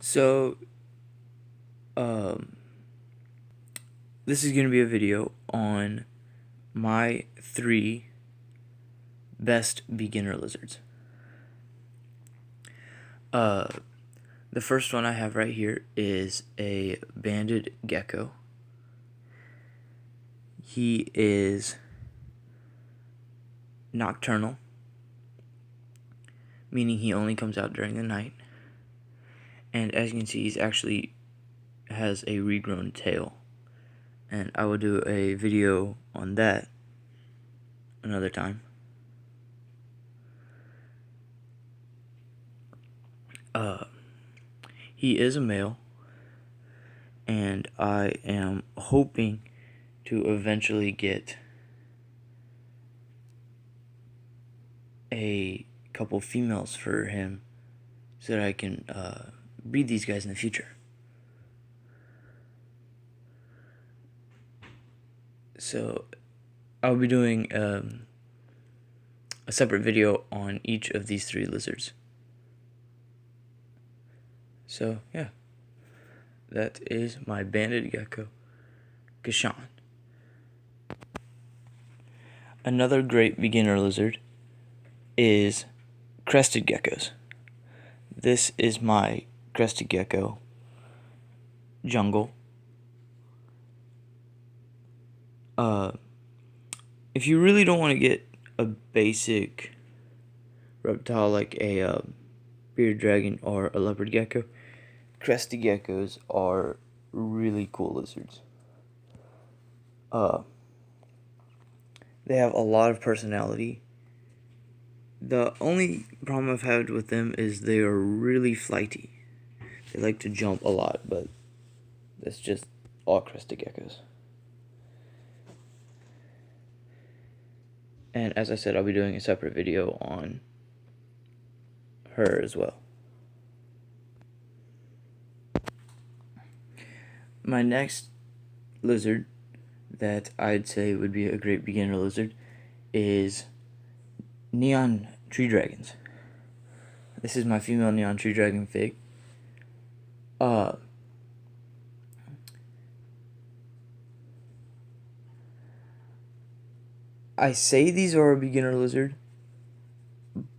So, um, this is going to be a video on my 3 best beginner lizards. The first one I have right here is a banded gecko. He is nocturnal, meaning he only comes out during the night. And as you can see, he's actually has a regrown tail. And I will do a video on that another time. He is a male, and I am hoping to eventually get a couple females for him so that I can breed these guys in the future. So I'll be doing a separate video on each of these 3 lizards. So yeah, that is my banded gecko, Kashan. Another great beginner lizard is crested geckos. This is my crested gecko, Jungle. If you really don't want to get a basic reptile like a bearded dragon or a leopard gecko, crested geckos are really cool lizards. They have a lot of personality. The only problem I've had with them is they are really flighty. They like to jump a lot, but that's just all crested geckos. And as I said, I'll be doing a separate video on her as well. My next lizard that I'd say would be a great beginner lizard is neon tree dragons. This is my female neon tree dragon fig. I say these are a beginner lizard,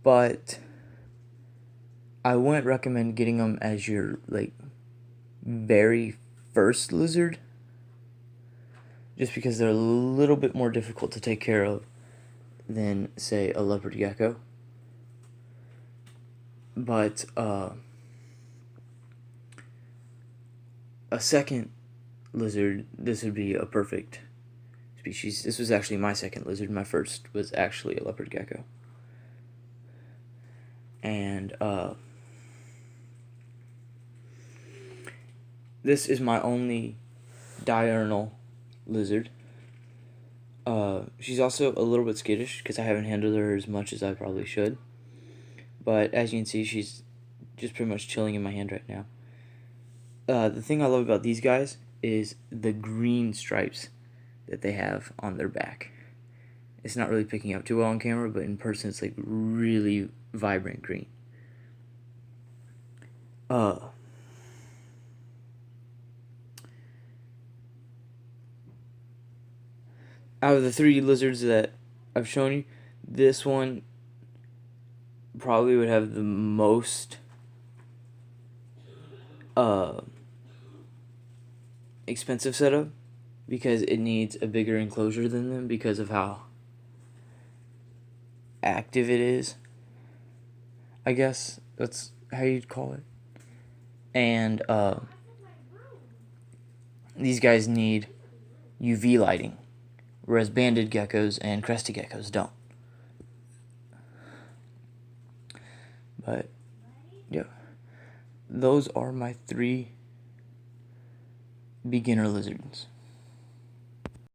but I wouldn't recommend getting them as your very first lizard, just because they're a little bit more difficult to take care of than, say, a leopard gecko. But a second lizard, this would be a perfect species. This was actually my second lizard. My first was actually a leopard gecko. And this is my only diurnal lizard. She's also a little bit skittish because I haven't handled her as much as I probably should. But as you can see, she's just pretty much chilling in my hand right now. The thing I love about these guys is the green stripes that they have on their back. It's not really picking up too well on camera, but in person it's like really vibrant green. Out of the 3 lizards that I've shown you, this one probably would have the most expensive setup, because it needs a bigger enclosure than them because of how active it is. I guess that's how you'd call it. And these guys need UV lighting, whereas banded geckos and crested geckos don't. But yeah, those are my 3 beginner lizards.